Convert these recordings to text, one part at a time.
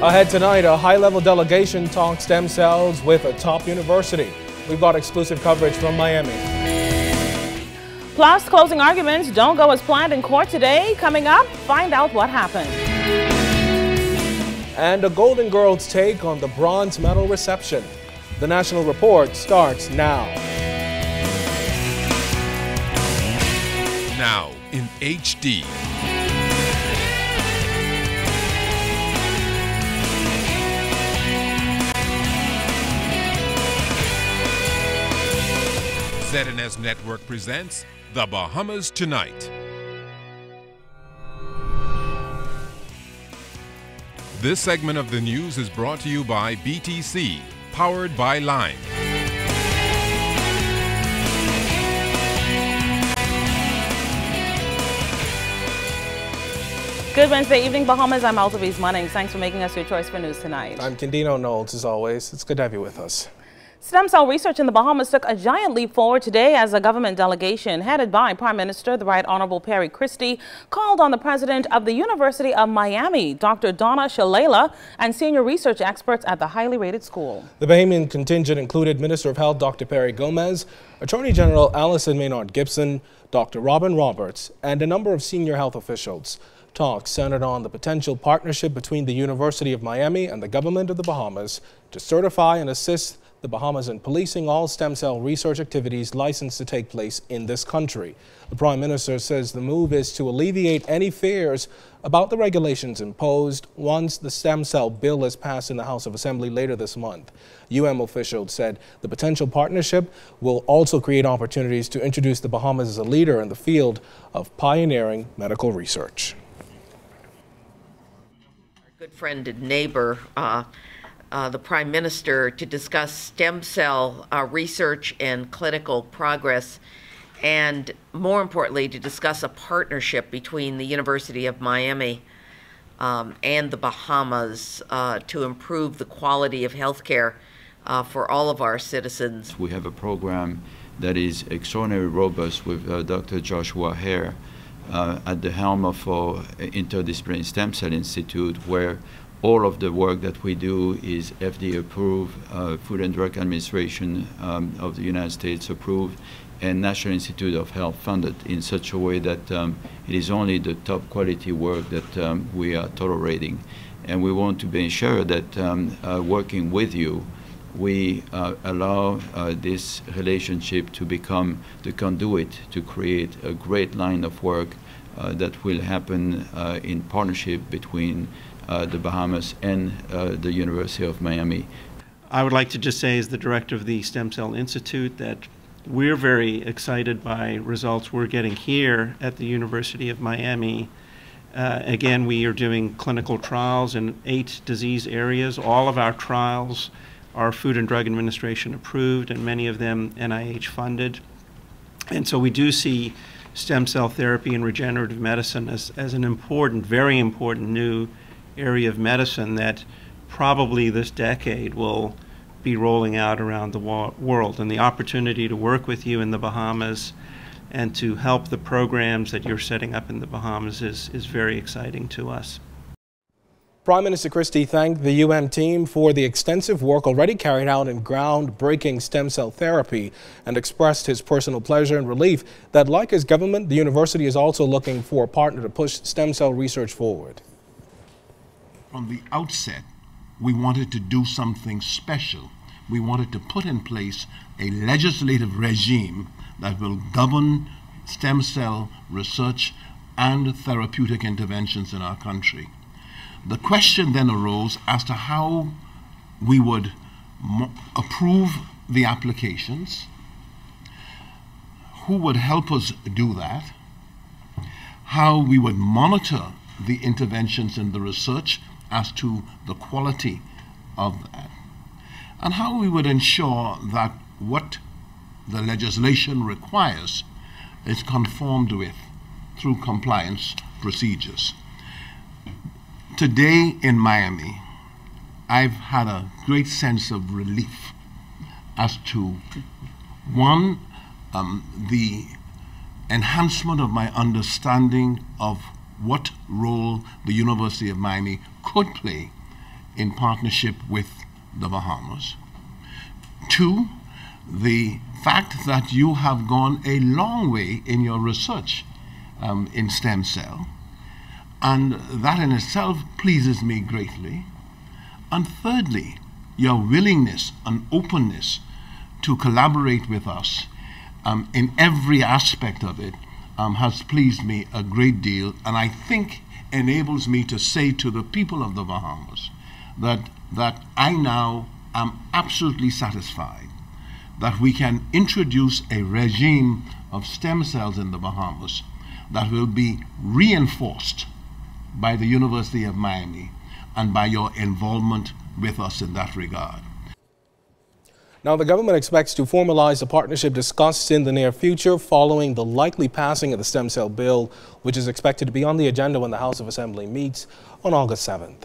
Ahead tonight, a high-level delegation talks stem cells with a top university. We've got exclusive coverage from Miami. Plus, closing arguments don't go as planned in court today. Coming up, find out what happened. And a Golden Girls take on the bronze medal reception. The National Report starts now. Now in HD. ZNS Network presents The Bahamas Tonight. This segment of the news is brought to you by BTC, powered by Lime. Good Wednesday evening, Bahamas. I'm Altaviz Munnings. Thanks for making us your choice for news tonight. I'm Candino Knowles, as always. It's good to have you with us. Stem cell research in the Bahamas took a giant leap forward today as a government delegation headed by Prime Minister, the Right Honorable Perry Christie, called on the president of the University of Miami, Dr. Donna Shalala, and senior research experts at the highly rated school. The Bahamian contingent included Minister of Health Dr. Perry Gomez, Attorney General Allison Maynard Gibson, Dr. Robin Roberts, and a number of senior health officials. Talks centered on the potential partnership between the University of Miami and the government of the Bahamas to certify and assist the Bahamas in policing all stem cell research activities licensed to take place in this country. The Prime Minister says the move is to alleviate any fears about the regulations imposed once the stem cell bill is passed in the House of Assembly later this month. officials said the potential partnership will also create opportunities to introduce the Bahamas as a leader in the field of pioneering medical research. Our good friend and neighbor, the Prime Minister, to discuss stem cell research and clinical progress, and more importantly, to discuss a partnership between the University of Miami and the Bahamas to improve the quality of healthcare for all of our citizens. We have a program that is extraordinarily robust with Dr. Joshua Hare at the helm of our Interdisciplinary Stem Cell Institute, where all of the work that we do is FDA approved, Food and Drug Administration of the United States approved, and National Institute of Health funded in such a way that it is only the top quality work that we are tolerating. And we want to be sure that working with you, we allow this relationship to become the conduit to create a great line of work that will happen in partnership between the Bahamas and the University of Miami. I would like to just say, as the director of the Stem Cell Institute, that we're very excited by results we're getting here at the University of Miami. Again, we are doing clinical trials in 8 disease areas. All of our trials are Food and Drug Administration approved, and many of them NIH funded. And so we do see stem cell therapy and regenerative medicine as an important, very important new area of medicine that probably this decade will be rolling out around the world. And the opportunity to work with you in the Bahamas and to help the programs that you're setting up in the Bahamas is very exciting to us. Prime Minister Christie thanked the team for the extensive work already carried out in groundbreaking stem cell therapy and expressed his personal pleasure and relief that, like his government, the university is also looking for a partner to push stem cell research forward. From the outset, we wanted to do something special. We wanted to put in place a legislative regime that will govern stem cell research and therapeutic interventions in our country. The question then arose as to how we would approve the applications, who would help us do that, how we would monitor the interventions in the research as to the quality of that, and how we would ensure that what the legislation requires is conformed with through compliance procedures. Today in Miami, I've had a great sense of relief as to, one, the enhancement of my understanding of what role the University of Miami could play in partnership with the Bahamas. Two, the fact that you have gone a long way in your research in stem cell, and that in itself pleases me greatly. And thirdly, your willingness and openness to collaborate with us in every aspect of it has pleased me a great deal, and I think enables me to say to the people of the Bahamas that I now am absolutely satisfied that we can introduce a regime of stem cells in the Bahamas that will be reinforced by the University of Miami and by your involvement with us in that regard. Now, the government expects to formalize the partnership discussed in the near future following the likely passing of the stem cell bill, which is expected to be on the agenda when the House of Assembly meets on August 7th.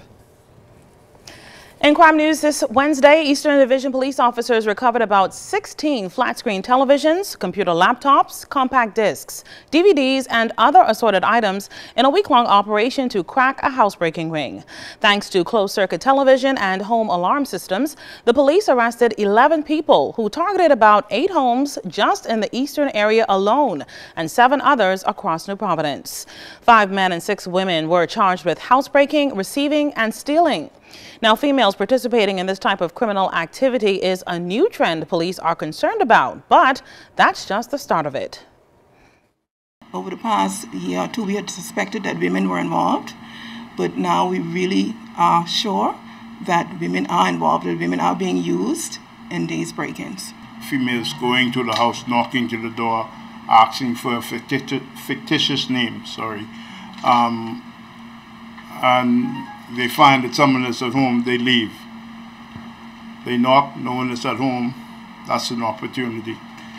In crime news this Wednesday, Eastern Division police officers recovered about 16 flat-screen televisions, computer laptops, compact discs, DVDs, and other assorted items in a week-long operation to crack a housebreaking ring. Thanks to closed-circuit television and home alarm systems, the police arrested 11 people who targeted about 8 homes just in the eastern area alone and 7 others across New Providence. 5 men and 6 women were charged with housebreaking, receiving, and stealing. Now, females participating in this type of criminal activity is a new trend police are concerned about, but that's just the start of it. Over the past year or two, we had suspected that women were involved, but now we really are sure that women are involved, that women are being used in these break-ins. Females going to the house, knocking to the door, asking for a fictitious name, and they find that someone is at home, they leave. They knock, no one is at home, that's an opportunity.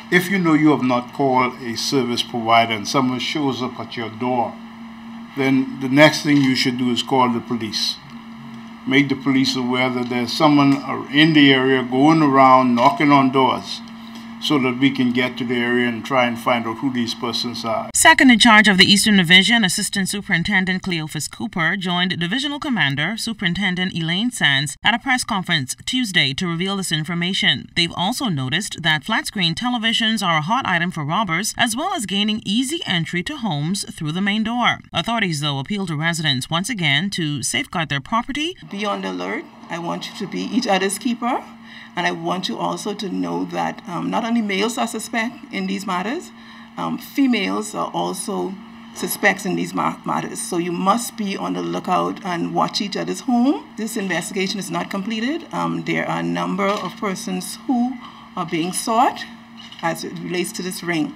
If you know you have not called a service provider and someone shows up at your door, then the next thing you should do is call the police. Make the police aware that there's someone in the area going around knocking on doors, so that we can get to the area and try and find out who these persons are. Second in charge of the Eastern Division, Assistant Superintendent Cleophas Cooper joined Divisional Commander Superintendent Elaine Sands at a press conference Tuesday to reveal this information. They've also noticed that flat-screen televisions are a hot item for robbers, as well as gaining easy entry to homes through the main door. Authorities, though, appeal to residents once again to safeguard their property. Be on the alert. I want you to be each other's keeper. And I want you also to know that not only males are suspect in these matters, females are also suspects in these matters. So you must be on the lookout and watch each other's home. This investigation is not completed. There are a number of persons who are being sought as it relates to this ring.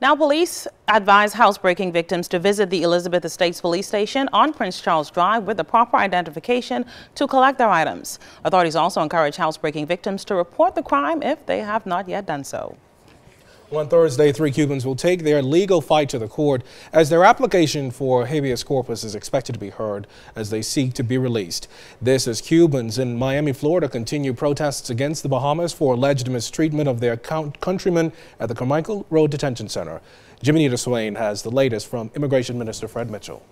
Now, police advise housebreaking victims to visit the Elizabeth Estates Police Station on Prince Charles Drive with the proper identification to collect their items. Authorities also encourage housebreaking victims to report the crime if they have not yet done so. On Thursday, 3 Cubans will take their legal fight to the court as their application for habeas corpus is expected to be heard as they seek to be released. This as Cubans in Miami, Florida continue protests against the Bahamas for alleged mistreatment of their countrymen at the Carmichael Road Detention Center. Jiminita Swain has the latest from Immigration Minister Fred Mitchell.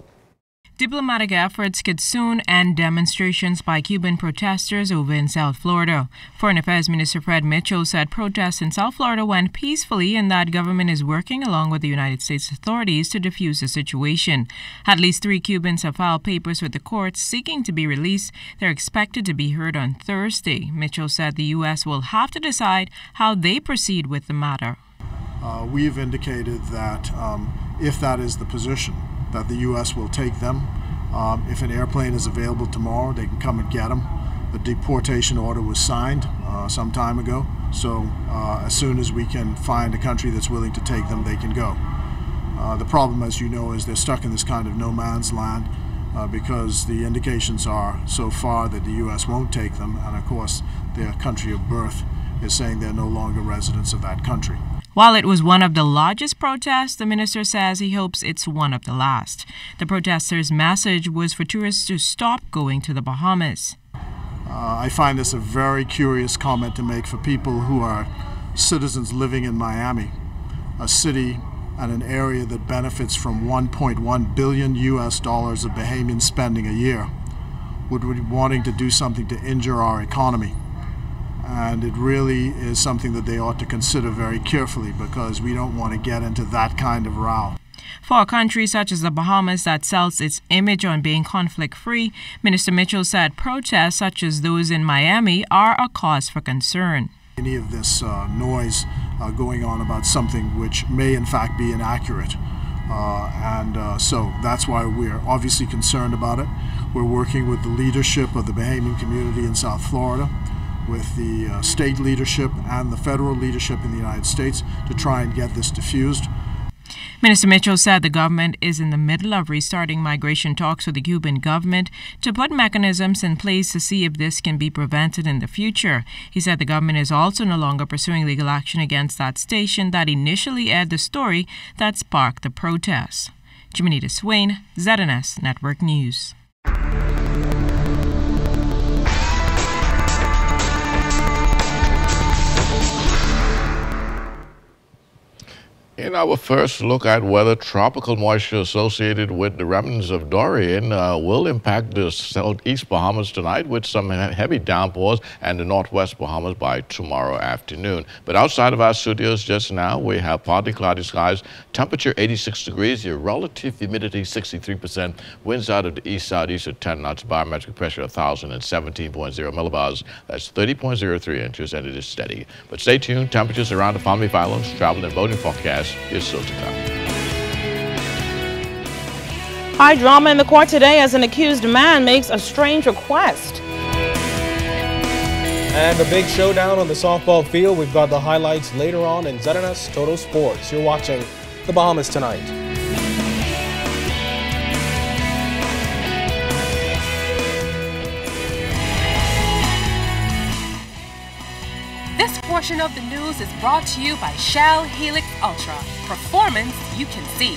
Diplomatic efforts could soon end demonstrations by Cuban protesters over in South Florida. Foreign Affairs Minister Fred Mitchell said protests in South Florida went peacefully and that government is working along with the United States authorities to defuse the situation. At least 3 Cubans have filed papers with the courts seeking to be released. They're expected to be heard on Thursday. Mitchell said the U.S. will have to decide how they proceed with the matter. We've indicated that if that is the position, that the U.S. will take them. If an airplane is available tomorrow, they can come and get them. The deportation order was signed some time ago, so as soon as we can find a country that's willing to take them, they can go. The problem, as you know, is they're stuck in this kind of no man's land because the indications are so far that the U.S. won't take them, and of course their country of birth is saying they're no longer residents of that country. While it was one of the largest protests, the minister says he hopes it's one of the last. The protesters' message was for tourists to stop going to the Bahamas. I find this a very curious comment to make for people who are citizens living in Miami, a city and an area that benefits from $1.1 billion US of Bahamian spending a year. would be wanting to do something to injure our economy. And it really is something that they ought to consider very carefully, because we don't want to get into that kind of row. For a country such as the Bahamas that sells its image on being conflict-free, Minister Mitchell said protests such as those in Miami are a cause for concern. Any of this noise going on about something which may in fact be inaccurate. So that's why we're obviously concerned about it. We're working with the leadership of the Bahamian community in South Florida, with the state leadership and the federal leadership in the United States to try and get this diffused. Minister Mitchell said the government is in the middle of restarting migration talks with the Cuban government to put mechanisms in place to see if this can be prevented in the future. He said the government is also no longer pursuing legal action against that station that initially aired the story that sparked the protests. Jiminita Swain, ZNS Network News. In our first look at weather, tropical moisture associated with the remnants of Dorian will impact the southeast Bahamas tonight with some heavy downpours, and the northwest Bahamas by tomorrow afternoon. But outside of our studios just now, we have partly cloudy skies, temperature 86 degrees, your relative humidity 63%, winds out of the east-southeast at 10 knots, barometric pressure 1,017.0 millibars, that's 30.03 inches, and it is steady. But stay tuned, temperatures around the Palm Beach Islands, travel and boating forecast is still to come. High drama in the court today as an accused man makes a strange request. And the big showdown on the softball field. We've got the highlights later on in ZNS Total Sports. You're watching the Bahamas Tonight. This portion of the news is brought to you by Shell Helix Ultra. Performance you can see.